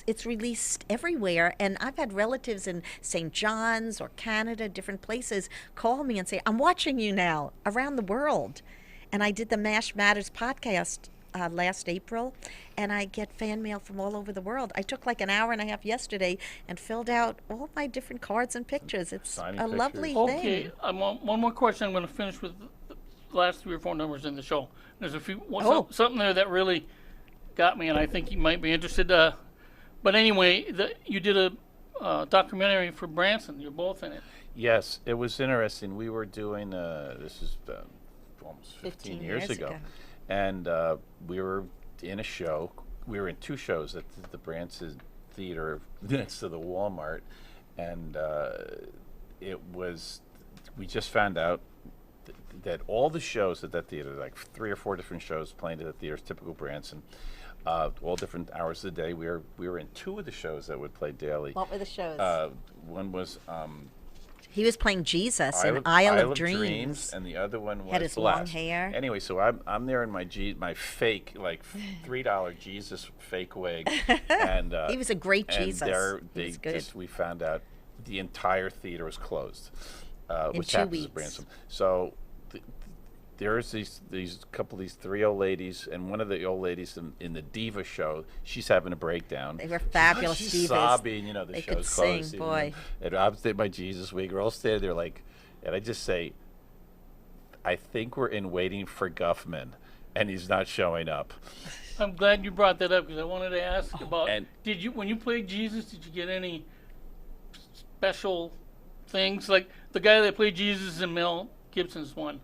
It's released everywhere, and I've had relatives in St. John's or Canada, different places, call me and say, "I'm watching you now around the world." And I did the MASH Matters podcast last April, and I get fan mail from all over the world. I took like an hour and a half yesterday and filled out all my different cards and pictures. It's Signing a lovely Okay, thing. one more question. I'm going to finish with the last 3 or 4 numbers in the show. There's a few Oh. something there that really got me, and I think you might be interested. But anyway, you did a documentary for Branson. You're both in it. Yes, it was interesting. We were doing this is almost 15 years ago, and we were in a show. We were in 2 shows at the Branson Theater next to the Walmart, and it was. We just found out that all the shows at that theater, like 3 or 4 different shows playing at the theater, typical Branson, all different hours of the day. We were in 2 of the shows that would play daily. What were the shows? One was. He was playing Jesus in Isle of Dreams. and the other one was Had his long Blessed. hair. Anyway, so I'm there in my fake like $3 Jesus fake wig, and He was a great and Jesus. there He was good. we found out the entire theater was closed, In which 2 happens weeks. at Branson. So there's these couple of these 3 old ladies, and one of the old ladies in the Diva show, she's having a breakdown. They were fabulous She's divas. sobbing, the They show's could sing, closed. boy. And I'm sitting my Jesus wig. We're all standing there like, and I just say, I think we're in Waiting for Guffman, and he's not showing up. I'm glad you brought that up because I wanted to ask about. And- Did you, when you played Jesus, did you get any special things like the guy that played Jesus in Mel Gibson's one?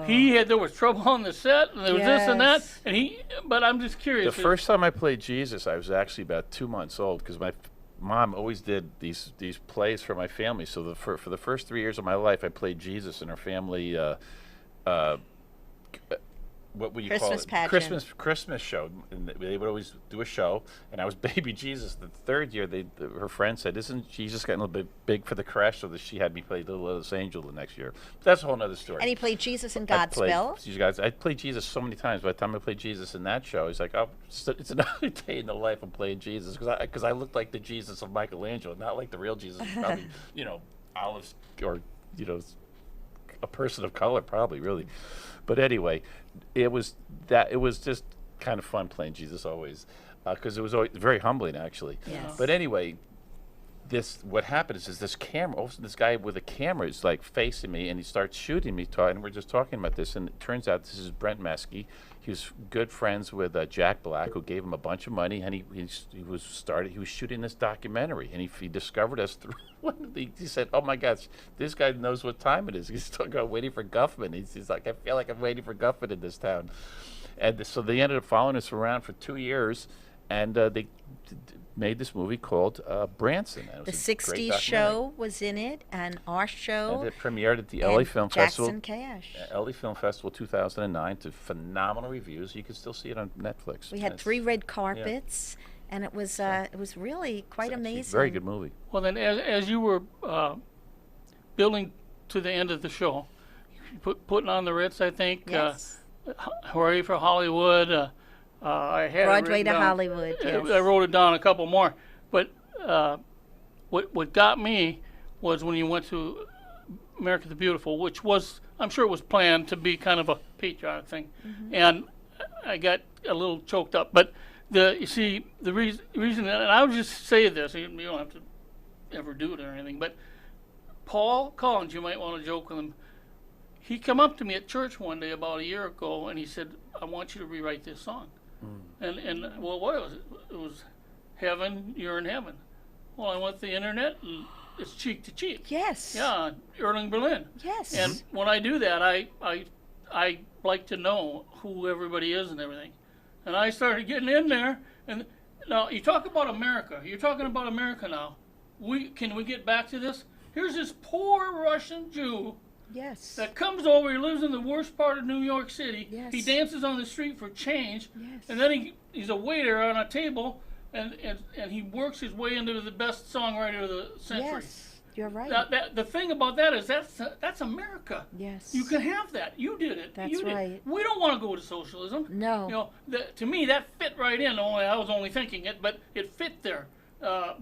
There was trouble on the set, and there was this and that, Yes. and but I'm just The curious. first time I played Jesus, I was actually about 2 months old because my mom always did these plays for my family. So for the first 3 years of my life, I played Jesus in our family. What would you call Christmas it? pageant. Christmas show. And they would always do a show, and I was baby Jesus. The 3rd year, her friend said, "Isn't Jesus getting a little bit big for the creche?" So that she had me play Little Lotus Angel the next year. But that's a whole other story. And he played Jesus in I played- Godspell. You guys, I played Jesus so many times. By the time I played Jesus in that show, he's like, "Oh, it's another day in the life of playing Jesus," because I looked like the Jesus of Michelangelo, not like the real Jesus. Probably, olives or a person of color, probably really. But anyway, it was just kind of fun playing Jesus always, because it was always very humbling actually. Yes. But anyway, what happened is this camera, all of a sudden this guy with a camera is like facing me, and he starts shooting me, and we're just talking about this, and it turns out this is Brent Meskey. He was good friends with Jack Black, who gave him a bunch of money, and he was shooting this documentary, and he discovered us through he said, "Oh my gosh, this guy knows what time it is. He's talking about waiting for Guffman." He's like, "I feel like I'm waiting for Guffman in this town," and so they ended up following us around for 2 years, and they made this movie called Branson. And it The was a great 60s documentary. show was in it, and our show. And it premiered at the and LA Film Festival. Jackson Cash. LA Film Festival 2009 to phenomenal reviews. You can still see it on Netflix. We had It's 3 red carpets, and it was really quite actually a amazing. very good movie. Well, then, as you were building to the end of the show, you putting on the Ritz, I think. Yes. Hooray for Hollywood. I had it Broadway written to down. Hollywood. Yes. I wrote it down a couple more, but what got me was when you went to America the Beautiful, which was, I'm sure it was planned to be kind of a patriotic thing. And I got a little choked up. But you see, the reason, and I would just say this, you don't have to ever do it or anything, but Paul Collins, you might want to joke with him. He come up to me at church one day about a year ago, and he said, "I want you to rewrite this song." And well, what was it? It was "Heaven, You're in Heaven." Well, I went to the internet, and it's cheek to cheek. Yes. Yeah, Erling Berlin. Yes. And when I do that, I like to know who everybody is and everything. And I started getting in there. And now you talk about America. You're talking about America now. Can we get back to this? Here's this poor Russian Jew Yes. that comes over. He lives in the worst part of New York City. Yes. He dances on the street for change. Yes. And then he's a waiter on a table, and he works his way into the best songwriter of the century. Yes. You're right. The thing about that is that's America. Yes. You can have that. You did it. That's you did. right. We don't want to go to socialism. No. You know, to me that fit right in. Only I was only thinking it, but it fit there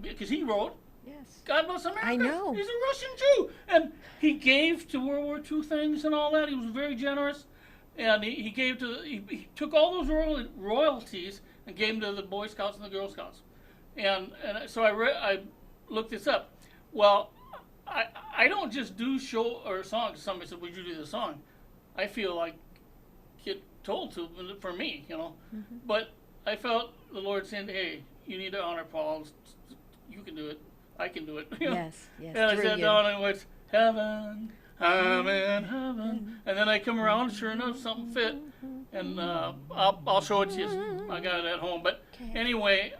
because he wrote, Yes. "God bless America." I know. He's a Russian Jew, and he gave to World War II things and all that. He was very generous, and he gave to he took all those royalties and gave them to the Boy Scouts and the Girl Scouts, and so I looked this up. Well, I don't just do show or songs. Somebody said, "Would you do the song?" I feel like get told to for me, you know. But I felt the Lord saying, "Hey, you need to honor Paul. You can do it. I can do it." You know? Yes. Yes. And I Through sat you. down and went, "Heaven, I'm in heaven." And then I come around, sure enough, something fit. And I'll show it to you. I got it at home. But Okay. anyway,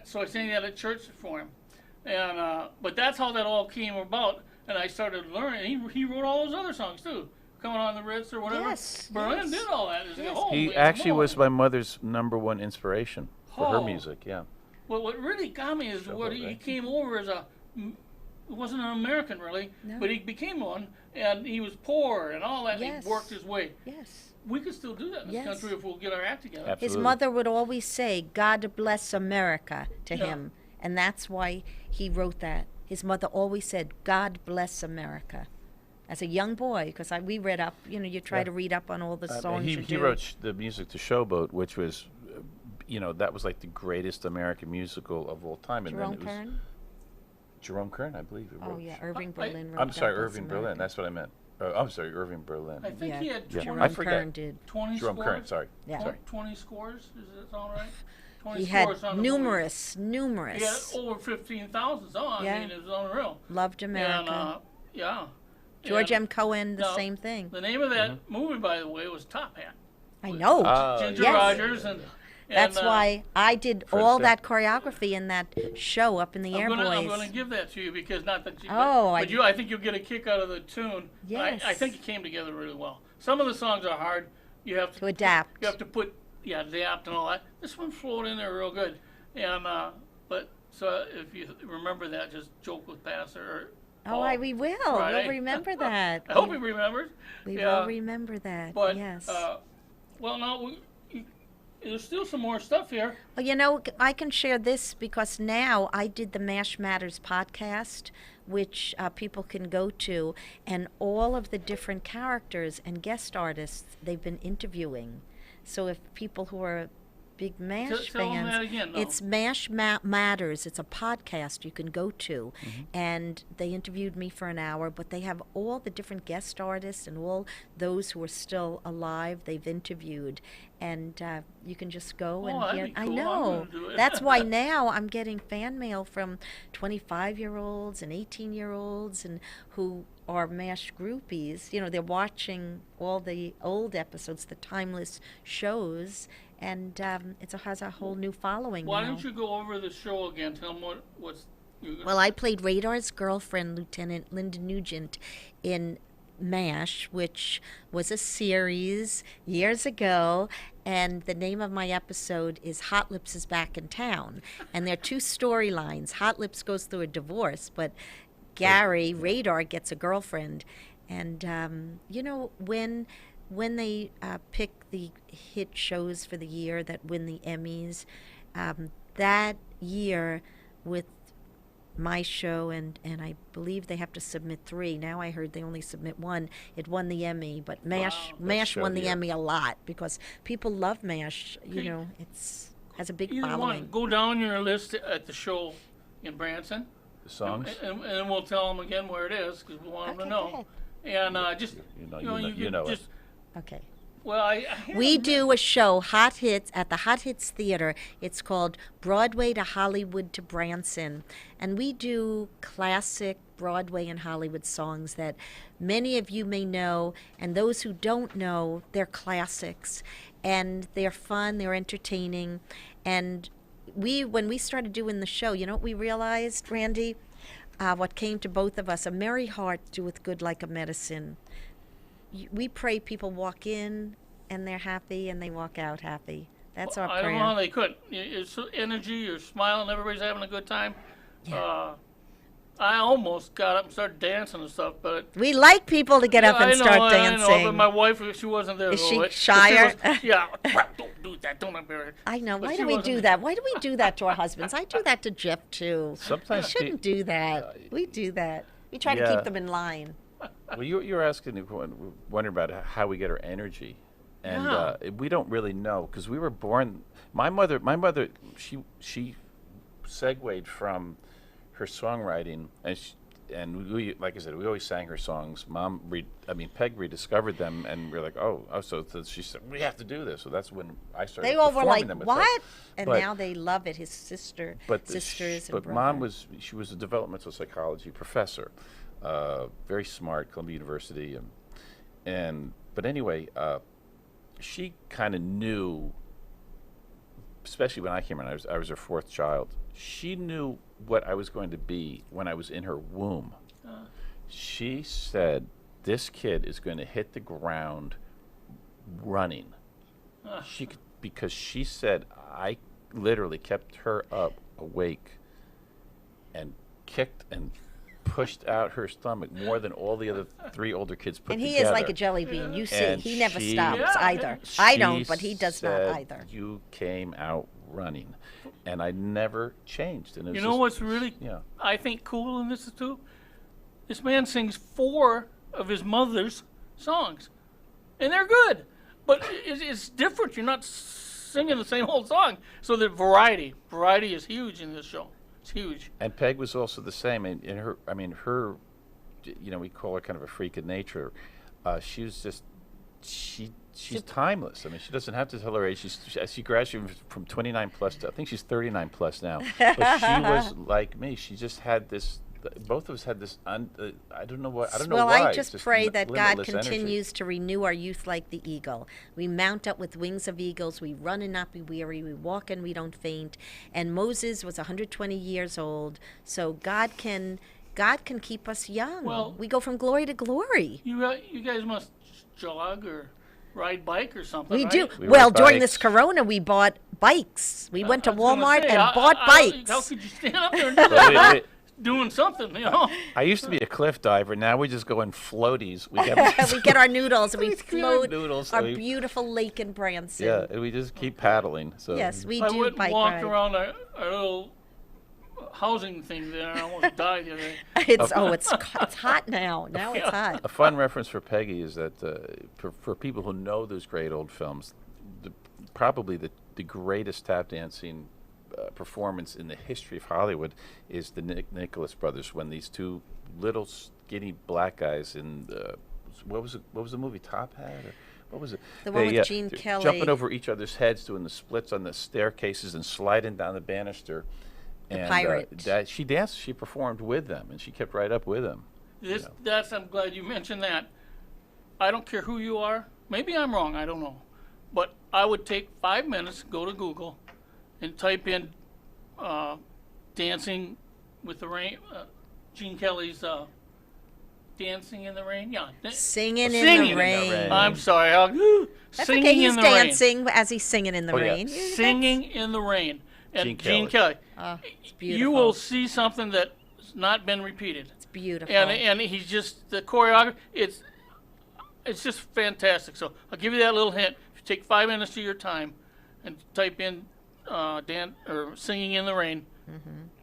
so I sang that at church for him. And but that's how that all came about. And I started learning. He wrote all those other songs too. Coming on the Ritz or whatever. Yes, Berlin yes. did all that. It's like, Yes. holy He actually moly. was my mother's #1 inspiration for her Oh. music. Yeah. Well, what really got me is Showboat, what he right? came over as he wasn't an American really, No. but he became one, and he was poor and all that. Yes. He worked his way. Yes. We could still do that in this Yes. country if we'll get our act together. Absolutely. His mother would always say, "God bless America" to Yeah. him, and that's why he wrote that. His mother always said, "God bless America," as a young boy, because we read up. You know, you try Yeah. to read up on all the songs. he you he do. wrote the music to Showboat, which was, that was like the greatest American musical of all time. And Jerome then it was Kern. Jerome Kern, I believe. It Oh wrote. yeah, Irving Berlin. Wrote I'm sorry, God Bless Irving Berlin. America. That's what I meant. I'm sorry, Irving Berlin. I think Yeah, he had Yeah. 20, I Jerome forget. Kern did. 20 Jerome scores. Kern, sorry. Yeah. Sorry. 20 scores. Does that sound right? 20 He had scores on the movie. numerous. He had over 15,000 songs. Yeah. I mean, it was unreal. Loved America. And yeah. George And M. Cohen, the now, same thing. The name of that movie, by the way, was Top Hat. I know. Ginger yes. Rogers and That's why I did Fred all Astaire. that choreography in that show up in the I'm Airboys. gonna give that to you because not that you. Oh, but I think you'll get a kick out of the tune. Yes. I think it came together really well. Some of the songs are hard. You have To adapt. You have to put adapt and all that. This one flowed in there real good. And but so if you remember that, just joke with Pastor. Oh, we will. Friday. We'll remember that. I hope he remembers. We Yeah. will remember that. But yes. well, no, there's still some more stuff here. Well, you know, I can share this because now I did the MASH Matters podcast, which people can go to, and all of the different characters and guest artists they've been interviewing. So if people who are big MASH Tell 'em fans, that again, no. it's MASH Matters. It's a podcast you can go to, Mm-hmm. and they interviewed me for an hour. But they have all the different guest artists and all those who are still alive. They've interviewed, and you can just go Oh, and that'd hear. be I cool. I'm know. gonna do it. That's why now I'm getting fan mail from 25-year-olds and 18-year-olds and who are MASH groupies. You know, they're watching all the old episodes, the timeless shows, and has a whole new following Why now. don't you go over the show again? Tell them what's. Well, I played Radar's girlfriend, Lieutenant Linda Nugent, in MASH, which was a series years ago, and the name of my episode is Hot Lips is Back in Town. And there are two storylines. Hot Lips goes through a divorce, but Gary, Radar, gets a girlfriend. And, you know, when they pick the hit shows for the year that win the Emmys, that year with my show, and I believe they have to submit 3. Now I heard they only submit 1. It won the Emmy, but MASH show won the here. Emmy a lot because people love MASH. You Okay. know, it's has a big Either one, following. go down your list at the show in Branson, The songs. and we'll tell them again where it is because we want them Okay, to go know. ahead. And just You know it. just Okay. well, I We do a show, Hot Hits, at the Hot Hits Theater. It's called Broadway to Hollywood to Branson. And we do classic Broadway and Hollywood songs that many of you may know, and those who don't know, they're classics. And they're fun, they're entertaining. And when we started doing the show, you know what we realized, Randy? What came to both of us, a merry heart doeth good like a medicine. We pray people walk in and they're happy and they walk out happy. That's our I prayer. don't know how they could. It's energy, you're smiling, everybody's having a good time. I almost got up and started dancing and stuff, but We like people to get up and start I dancing. know, but my wife, she wasn't there. Is though, she but shyer? yeah, don't do that. Don't embarrass. I know. But Why she do we wasn't do there. that? Why do we do that to our husbands? I do that to Jeff too. Sometimes We shouldn't do that. We do that. We try to Yeah. keep them in line. Well, you were asking, wondering about how we get our energy, and Yeah. we don't really know because we were born. My mother, she segued from her songwriting, and we, like I said, we always sang her songs. Peg rediscovered them, and we're like, oh, so she said we have to do this. So that's when I started. They all were performing like, them with Peg. "What?" And But- now they love it. His sisters and but brother. Mom was a developmental psychology professor, very smart, Columbia University, but anyway, she kind of knew, especially when I came in. I was her 4th child. She knew what I was going to be when I was in her womb. She said, "This kid is going to hit the ground running." Because she said I literally kept her up awake and kicked and pushed out her stomach more than all the other 3 older kids put And together. he is like a jelly bean. You see, And he never she- stops Yeah. either. I She don't, but he does not said, either. You came out running, and I never changed. And it was You know just- what's really, Yeah. I think, cool in this too? This man sings 4 of his mother's songs, and they're good. But it's different. You're not singing the same old song. So the variety is huge in this show. It's huge. And Peg was also the same. In her, we call her kind of a freak of nature. She was just, she's timeless. I mean, she doesn't have to tell her age. She graduated from 29 plus to, I think she's 39 plus now. But she was like me. She just had this. Both of us had this. I don't know what. I don't know Well, why. I just it's pray that God limitless energy. continues to renew our youth like the eagle. We mount up with wings of eagles. We run and not be weary. We walk and we don't faint. And Moses was 120 years old. So God can keep us young. Well- we go from glory to glory. You guys must jog or ride bike or something. We right? do. We Well, ride during this bikes. Corona, we bought bikes. We went to I was gonna Walmart say, and how- bought how- bikes. How could you stand up there and do Well, that? we- Doing something, you know? I used to be a cliff diver. Now we just go in floaties. We We get our noodles and we We get our float noodles, our so we- beautiful lake in Branson. yeah, and we just keep paddling. So Yes, we I do went and bike walked ride. around a little housing thing there and I almost died the other day. It's hot now. Now it's hot. A fun reference for Peggy is that for people who know those great old films, probably the greatest tap dancing performance in the history of Hollywood is the Nicholas brothers, when these 2 little skinny black guys in what was the movie, Top Hat, or what was it? The one with Gene they're Kelly. jumping over each other's heads, doing the splits on the staircases and sliding down the banister. And pirate. she danced, she performed with them, and she kept right up with them. I'm glad you mentioned that. I don't care who you are. Maybe I'm wrong, I don't know. But I would take 5 minutes, go to Google, and type in Dancing with the Rain, Gene Kelly's Dancing in the Rain. Yeah. Singing in Singing the in the rain. I'm sorry. That's Singing okay. He's in the Rain. dancing as he's singing in the Oh, yeah. rain. Singing in the Rain. And Gene Gene Kelly. Kelly. Oh, it's beautiful. You will see something that's not been repeated. It's beautiful. And he's just the choreography. It's just fantastic. So I'll give you that little hint. If you take 5 minutes of your time and type in singing in the rain,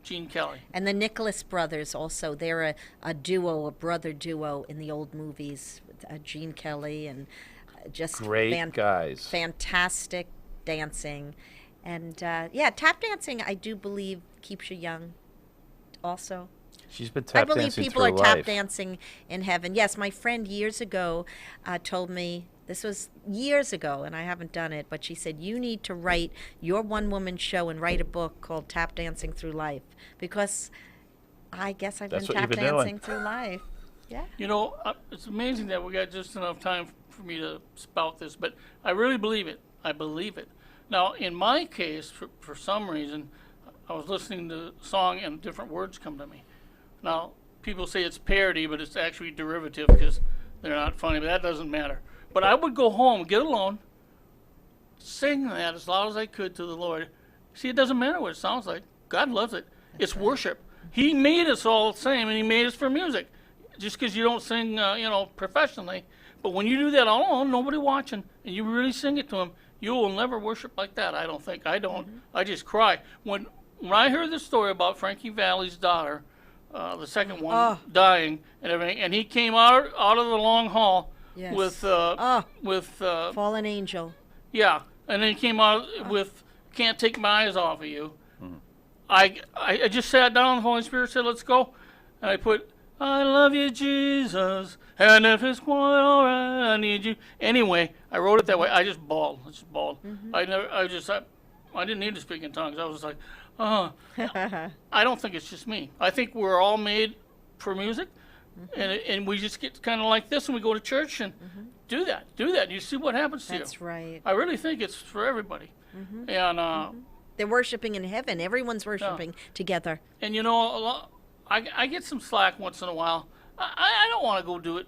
Gene Kelly. And the Nicholas brothers also. They're a duo, a brother duo in the old movies. Gene Kelly and just Great guys. fantastic dancing. And yeah, tap dancing, I do believe, keeps you young also. She's been I tap believe dancing people through are tap life. dancing in heaven. Yes, my friend years ago told me, this was years ago, and I haven't done it, but she said, you need to write your one-woman show and write a book called Tap Dancing Through Life, because I guess I've That's been what tap you've been dancing doing. through life. Yeah. You know, it's amazing that we got just enough time for me to spout this, but I really believe it. I believe it. Now, in my case, for some reason, I was listening to the song and different words come to me. Now, people say it's parody, but it's actually derivative because they're not funny, but that doesn't matter. But I would go home, get alone, sing that as loud as I could to the Lord. See, it doesn't matter what it sounds like. God loves it. It's worship. He made us all the same, and He made us for music. Just because you don't sing, professionally, but when you do that all alone, nobody watching, and you really sing it to Him, you will never worship like that. I don't think. I don't. I just cry when I heard the story about Frankie Valli's daughter, the second one dying and everything, and he came out of the long hall Yes. with Fallen Angel. yeah, and then he came out with "Can't Take My Eyes Off of You." I just sat down. The Holy Spirit said, "Let's go," and I put, "I love you, Jesus, and if it's quite all right, I need you." Anyway, I wrote it that way. I just bawled. I didn't need to speak in tongues. I was like, I don't think it's just me. I think we're all made for music, and we just get kind of like this, and we go to church and do that. You see what happens to you. That's right. I really think it's for everybody, and They're worshiping in heaven. Everyone's worshiping together. and you know, I get some slack once in a while. I don't want to go do it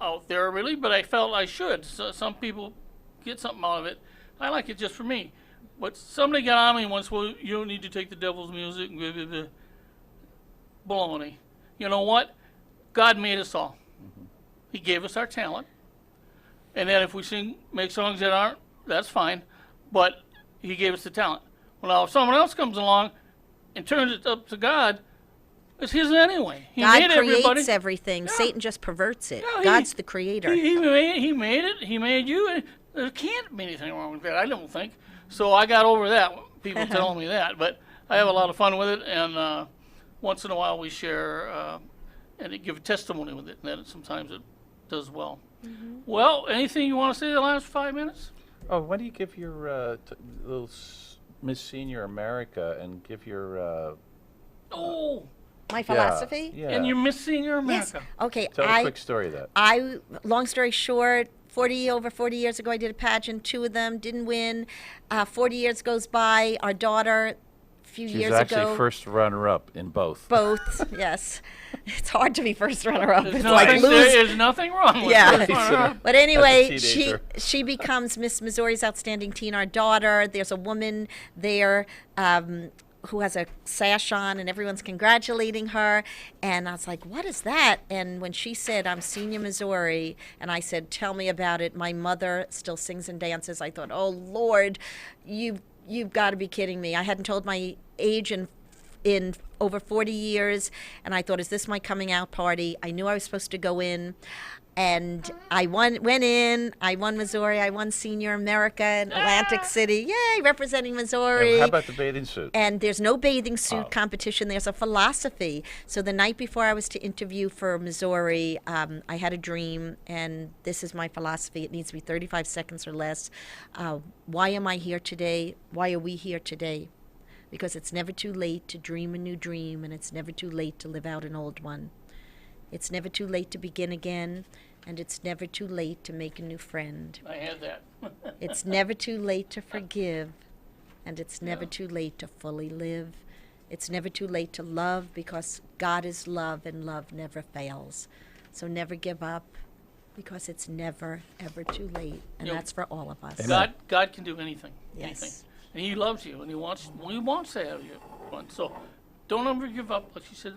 out there really, but I felt I should. So some people get something out of it. I like it just for me. But somebody got on me once, well, you don't need to take the devil's music, and blah, blah, blah. Baloney. You know what? God made us all. He gave us our talent. And then if we make songs that aren't, that's fine. But He gave us the talent. Well, now if someone else comes along and turns it up to God, it's His anyway. He God made everybody. creates everything. Yeah. Satan just perverts it. Yeah, God's the creator. He made it. He made you. And there can't be anything wrong with that, I don't think. So I got over that, people telling me that. But I have a lot of fun with it, and once in a while we share and give a testimony with it, and then sometimes it does well. Well, anything you want to say the last 5 minutes? Oh, why do you give your little Miss Senior America and give your Oh, My philosophy? Yeah. and you're missing your Yes. America. Okay. Tell a quick story of that. Long story short, over 40 years ago, I did a pageant. 2 of them didn't win. 40 years goes by. Our daughter, a few She's years actually ago. first runner-up in both. Both, yes. It's hard to be first runner-up. There's It's nothing, like there lose. is nothing wrong with Yeah. it. But anyway, As a teenager. she becomes Miss Missouri's Outstanding Teen, our daughter. There's a woman there who has a sash on, and everyone's congratulating her. And I was like, what is that? And when she said, I'm Senior Missouri, and I said, tell me about it. My mother still sings and dances. I thought, oh, Lord, you've got to be kidding me. I hadn't told my age in over 40 years, and I thought, is this my coming out party? I knew I was supposed to go in, and I went in, I won Missouri, I won Senior America in Atlantic City. Yay, representing Missouri. And how about the bathing suit? And there's no bathing suit competition. There's a philosophy. So the night before I was to interview for Missouri, I had a dream, and this is my philosophy. It needs to be 35 seconds or less. Why am I here today? Why are we here today? Because it's never too late to dream a new dream, and it's never too late to live out an old one. It's never too late to begin again, and it's never too late to make a new friend. I had that. It's never too late to forgive, and it's never too late to fully live. It's never too late to love, because God is love, and love never fails. So never give up, because it's never, ever too late, and You know, that's for all of us. God can do anything. Yes. Anything. And He loves you, and He wants to have you fun. So don't ever give up. Like she said,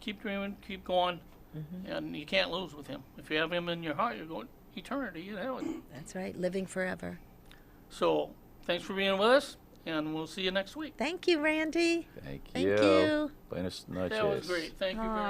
keep dreaming, keep going, and you can't lose with Him. If you have Him in your heart, you're going eternity in heaven. That's right, living forever. So thanks for being with us, and we'll see you next week. Thank you, Randy. Thank Thank you. you. Buenas noches. That was great. Thank you very much.